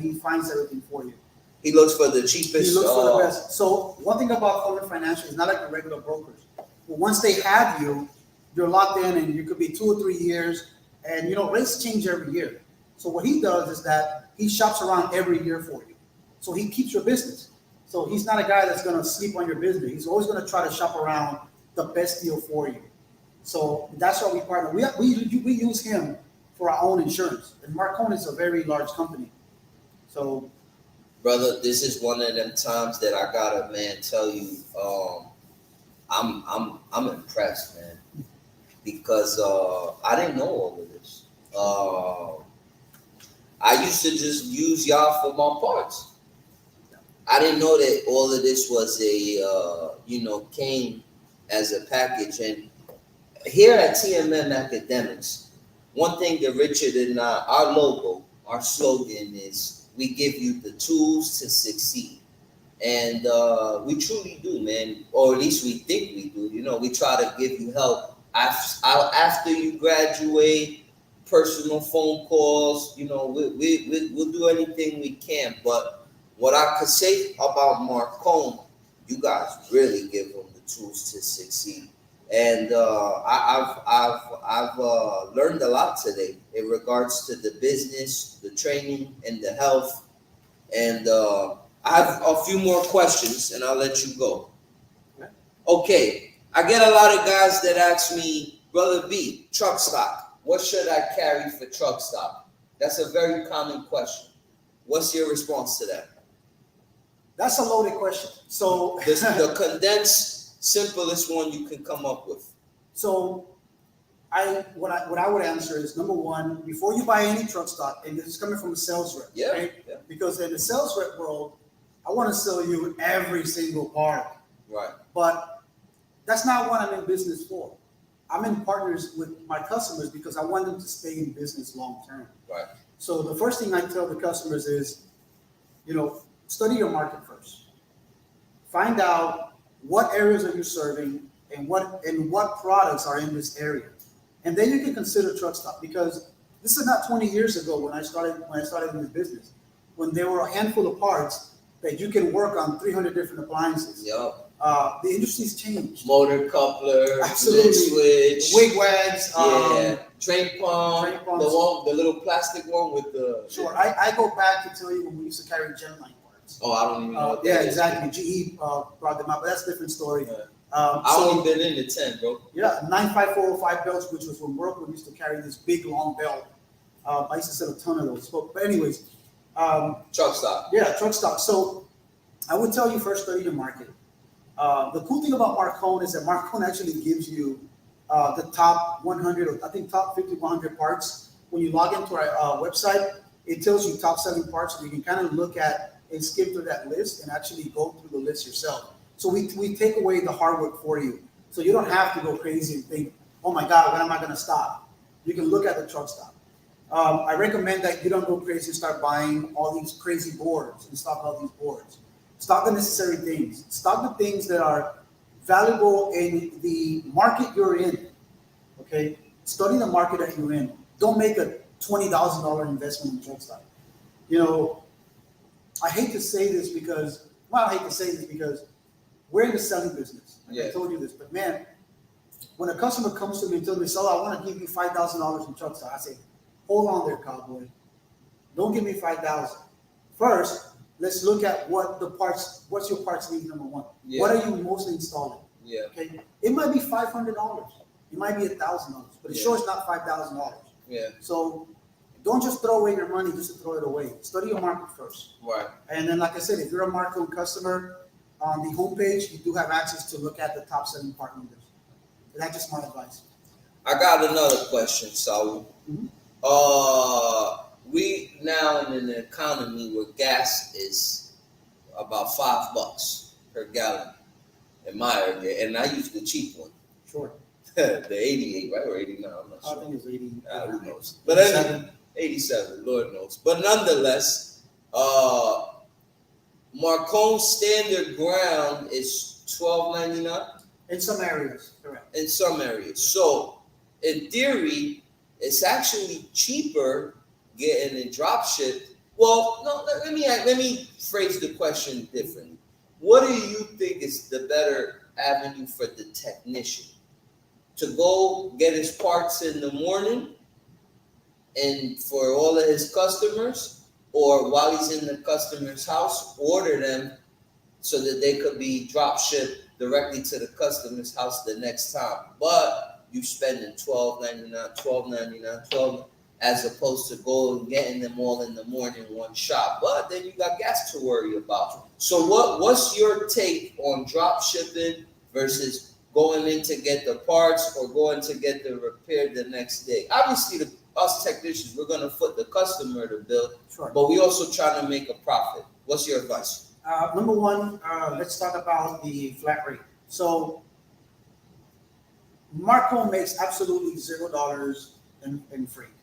he finds everything for you. He looks for the cheapest. He looks for the best. So one thing about Coleman Financial is not like the regular brokers. But once they have you, you're locked in, and you could be 2 or 3 years, and rates change every year. So what he does is that he shops around every year for you. So he keeps your business. So he's not a guy that's going to sleep on your business. He's always going to try to shop around the best deal for you. So that's why we partner. We use him for our own insurance. And Marcone is a very large company. So, brother, this is one of them times that I gotta, man, tell you, I'm impressed, man, because I didn't know all of this. I used to just use y'all for my parts. I didn't know that all of this was came as a package. And here at TMM Academics, one thing that Richard and our logo, our slogan is, we give you the tools to succeed. And we truly do, man, or at least we think we do. We try to give you help after you graduate, personal phone calls, we'll do anything we can. But what I could say about Marcone, you guys really give them the tools to succeed. And I've learned a lot today in regards to the business, the training, and the health. And I have a few more questions, and I'll let you go. Okay, I get a lot of guys that ask me, Brother B, truck stock, what should I carry for truck stock? That's a very common question. What's your response to that? That's a loaded question. So the condensed, simplest one you can come up with. So what I would answer is, number one, before you buy any truck stock, and this is coming from a sales rep, right? Yeah. Because in the sales rep world, I want to sell you every single part. Right. But that's not what I'm in business for. I'm in partners with my customers because I want them to stay in business long term. Right. So the first thing I tell the customers is, study your market first. Find out what areas are you serving and what products are in this area. And then you can consider truck stock, because this is not 20 years ago when I started in this business, when there were a handful of parts that you can work on 300 different appliances. Yep. The industry's changed. Motor coupler, absolutely, switch, wigwags, train pump, the little plastic one with the. Sure, I go back to tell you when we used to carry Gemline parts. Oh, I don't even know. Yeah, exactly. GE brought them out, but that's a different story. Yeah. I've only been in the 10, bro. Yeah, 95405 belts, which was when Whirlpool used to carry this big long belt. I used to sell a ton of those. But anyways, Truck stop. yeah, truck stock. So I would tell you first study the market. The cool thing about Marcone is that Marcone actually gives you the top 100, or I think top 50, 100 parts. When you log into our website, it tells you top selling parts, and you can kind of look at and skim through that list and actually go through the list yourself. So we take away the hard work for you. So you don't have to go crazy and think, oh my God, when am I going to stop? You can look at the truck stop. I recommend that you don't go crazy and start buying all these crazy boards and stock all these boards. Stock the necessary things. Stock the things that are valuable in the market you're in. Okay? Study the market that you're in. Don't make a $20,000 investment in truck stock. You know, I hate to say this because, we're in the selling business. Like I told you this, but man, when a customer comes to me and tells me, "So I want to give you $5,000 in truck stock," I say, "Hold on there, cowboy. Don't give me $5,000. First, let's look at what's your parts need, number one. Yeah. What are you mostly installing? Yeah. Okay. It might be $500. It might be $1,000, but it sure is not $5,000. Yeah. So don't just throw away your money just to throw it away. Study your market first. Right. And then, like I said, if you're a Marcone customer, on the homepage, you do have access to look at the top selling part numbers. And that's just my advice. I got another question, Saul. Mm-hmm. We now in an economy where gas is about $5 per gallon in my area, and I use the cheap one. Sure. The 88, right, or 89? I'm not sure. I think it's 80. Who knows? But 87. 87, Lord knows. But nonetheless, Marcone standard ground is $12.99 in some areas. Correct. In some areas. So, in theory, it's actually cheaper getting it drop shipped. Well, no. Let me phrase the question differently. What do you think is the better avenue for the technician? To go get his parts in the morning and for all of his customers, or while he's in the customer's house, order them so that they could be drop shipped directly to the customer's house the next time. But you spending $12.99, as opposed to go and getting them all in the morning in one shot. But then you got gas to worry about. So what's your take on drop shipping versus going in to get the parts or going to get the repair the next day? Obviously, us technicians, we're going to foot the customer the bill, sure, but we also trying to make a profit. What's your advice? Number one, let's talk about the flat rate. So Marcone makes absolutely $0 in freight.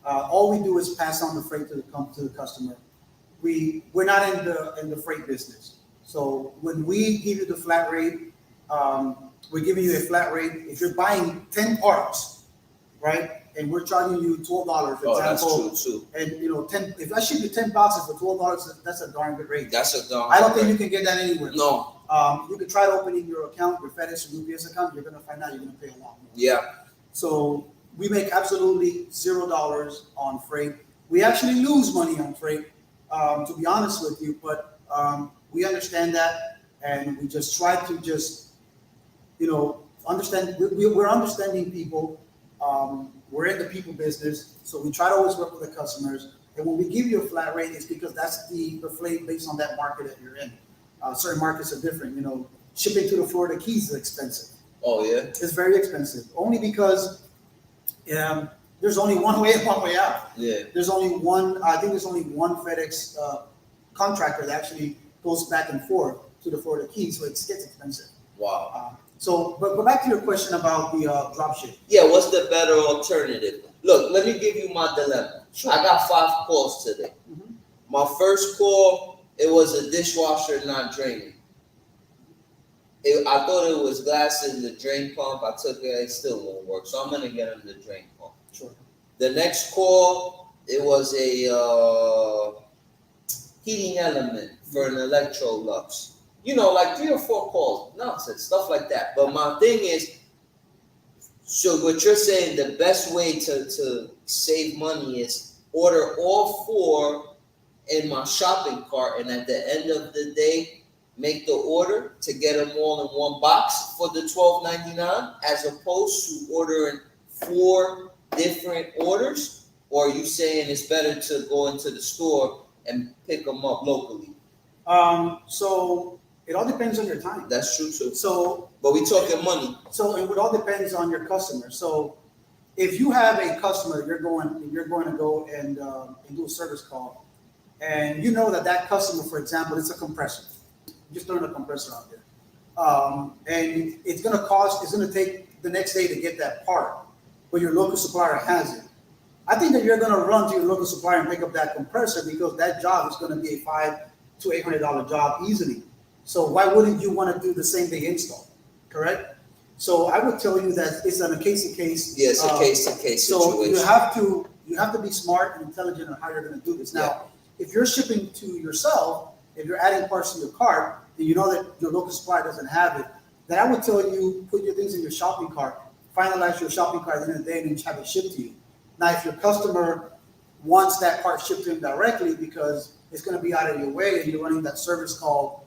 All we do is pass on the freight to the customer. We're not in the freight business. So when we give you the flat rate, we're giving you a flat rate. If you're buying 10 parts, right, and we're charging you $12, for example. That's true too. And 10. If I ship you 10 boxes for $12, that's a darn good rate. That's a darn. I don't think you can get that anywhere. No. You can try opening your account, your FedEx or UPS account. You're gonna find out you're gonna pay a lot more. Yeah. So we make absolutely $0 on freight. We actually lose money on freight, to be honest with you. But we understand that, and we just try to understand. We're understanding people. We're in the people business, so we try to always work with the customers. And when we give you a flat rate, it's because that's the freight based on that market that you're in. Certain markets are different. Shipping to the Florida Keys is expensive. Oh yeah, it's very expensive. Only because there's only one way in, one way out. Yeah. There's only one. I think there's only one FedEx contractor that actually goes back and forth to the Florida Keys, so it gets expensive. Wow. But back to your question about the dropship. Yeah, what's the better alternative? Look, let me give you my dilemma. Sure. I got 5 calls today. Mm-hmm. My first call, it was a dishwasher not draining. I thought it was glass in the drain pump. I took it, it still won't work. So I'm going to get them the drain pump. Sure. The next call, it was a heating element for an Electrolux. Like 3 or 4 calls, nonsense, stuff like that. But my thing is, so what you're saying, the best way to save money is order all 4 in my shopping cart, and at the end of the day, make the order to get them all in one box for the $12.99, as opposed to ordering 4 different orders or are you saying it's better to go into the store and pick them up locally? So it all depends on your time. That's true too. So, but we talking money. So it all depends on your customer. So if you have a customer, you're going to go and do a service call, and you know that customer, for example, it's a compressor. Just throwing a compressor out there, and it's going to take the next day to get that part, but your local supplier has it. I think that you're going to run to your local supplier and pick up that compressor because that job is going to be a $500 to $800 job easily. So why wouldn't you want to do the same day install? Correct. So I would tell you that it's on a case to case. Yes, a case to case situation. So you have to be smart and intelligent on how you're going to do this. Now, if you're shipping to yourself, if you're adding parts to your cart, and you know that your local supplier doesn't have it, then I would tell you put your things in your shopping cart, finalize your shopping cart at the end of the day, and then have it shipped to you. Now, if your customer wants that part shipped to him directly because it's going to be out of your way and you're running that service call,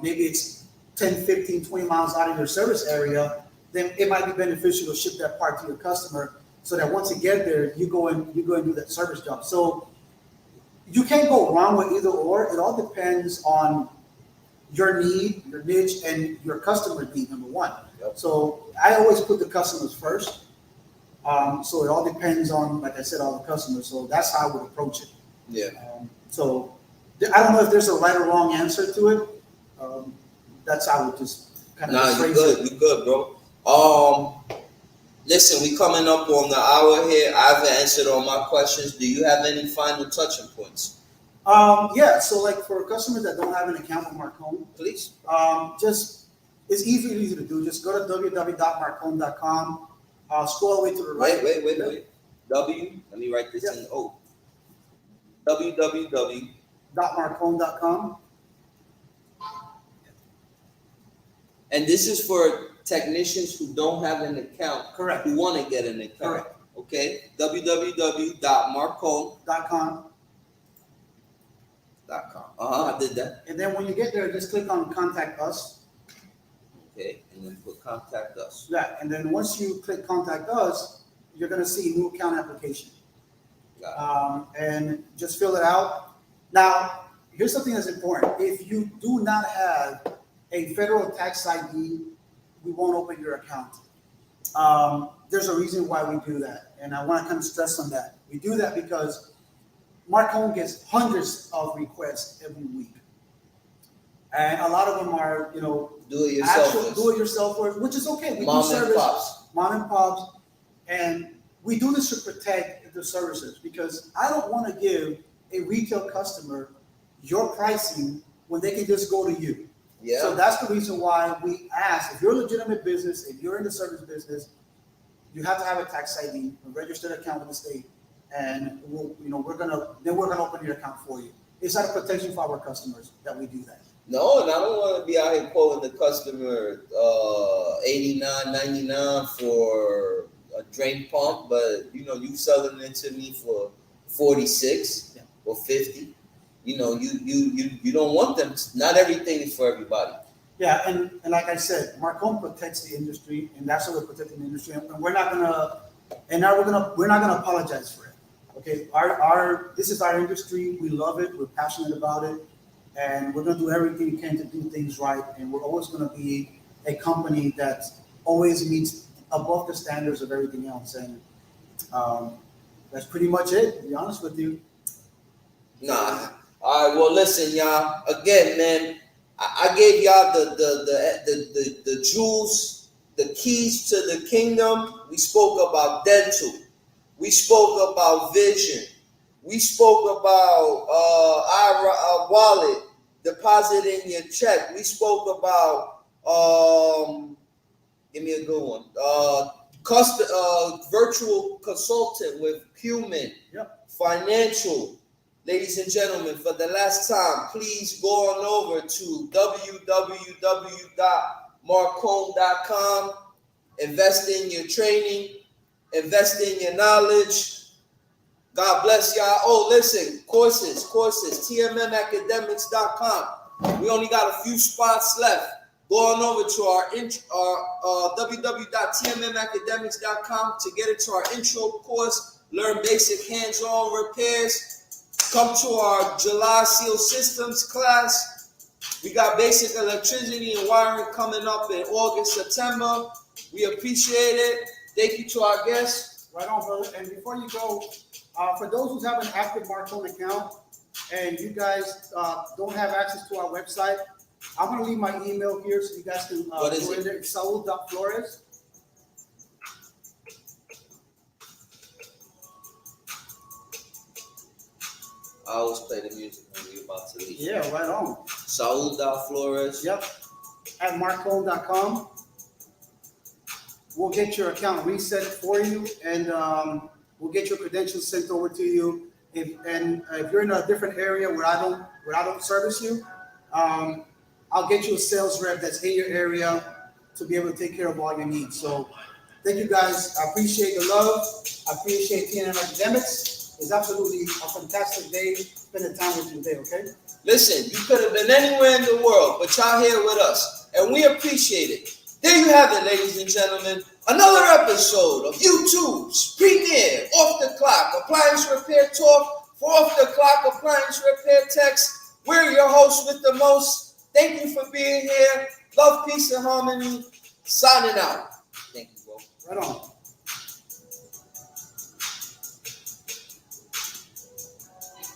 maybe it's 10, 15, 20 miles out of your service area, then it might be beneficial to ship that part to your customer so that once you get there, you go and do that service job. So you can't go wrong with either or. It all depends on your need, your niche, and your customer need, number one. Yep. So I always put the customers first. So it all depends on, like I said, all the customers. So that's how I would approach it. Yeah. So I don't know if there's a right or wrong answer to it. That's how I would just kind of phrase it. You good, bro. Listen, we coming up on the hour here. I've answered all my questions. Do you have any final touching points? Yeah. So like for customers that don't have an account with Marcone, please. It's easy to do. Just go to www.marcone.com. Scroll all the way to the right. Wait. Let me write this in. www.marcone.com. And this is for technicians who don't have an account. Correct. Who want to get an account. Correct. Okay. www.marcone.com. I did that. And then when you get there, just click on Contact Us. Okay, and then put Contact Us. Yeah, and then once you click Contact Us, you're going to see new account application. And just fill it out. Now, here's something that's important. If you do not have a federal tax ID, we won't open your account. There's a reason why we do that, and I want to kind of stress on that. We do that because Marcone gets hundreds of requests every week. And a lot of them are, do-it-yourselfers, which is okay. We do service, mom and pops, and we do this to protect the services because I don't want to give a retail customer your pricing when they can just go to you. Yeah. So that's the reason why we ask, if you're a legitimate business, if you're in the service business, you have to have a tax ID, a registered account with the state, and we're gonna open your account for you. It's out of protection for our customers that we do that. No, and I don't want to be out here quoting the customer $89.99 for a drain pump, but you selling it to me for $46 or $50. You don't want them. Not everything is for everybody. Yeah, and like I said, Marcone protects the industry, and that's how we're protecting the industry. And we're not gonna apologize for it. Okay, this is our industry. We love it. We're passionate about it. And we're going to do everything we can to do things right. And we're always going to be a company that always meets above the standards of everything else. And that's pretty much it, to be honest with you. Nah. All right. Well, listen, y'all. Again, man, I gave y'all the jewels, the keys to the kingdom. We spoke about dental. We spoke about vision. We spoke about our wallet, depositing your check. We spoke about, give me a good one, virtual consultant with human, financial. Ladies and gentlemen, for the last time, please go on over to www.marcone.com. Invest in your training, invest in your knowledge. God bless y'all. Oh, listen, courses, tmmacademics.com. We only got a few spots left. Go on over to our www.tmmacademics.com to get into our intro course, learn basic hands-on repairs, come to our July SEAL Systems class. We got basic electricity and wiring coming up in August, September. We appreciate it. Thank you to our guests. Right on, brother. And before you go, for those who have an active Marcone account and you guys don't have access to our website, I'm going to leave my email here so you guys can What is go in there. It's SAUL.FLORES. I always play the music when we're about to leave. Yeah, right on. SAUL.FLORES. Yep. At Marcone.com. We'll get your account reset for you, and we'll get your credentials sent over to you. If you're in a different area where I don't service you, I'll get you a sales rep that's in your area to be able to take care of all your needs. So thank you guys. I appreciate the love. I appreciate TNN Academics. It's absolutely a fantastic day spending time with you today, okay? Listen, you could have been anywhere in the world, but y'all here with us, and we appreciate it. There you have it, ladies and gentlemen. Another episode of YouTube's premier Off the Clock Appliance Repair Talk for Off the Clock Appliance Repair Techs. We're your hosts with the most. Thank you for being here. Love, peace, and harmony. Signing out. Thank you, bro. Right on.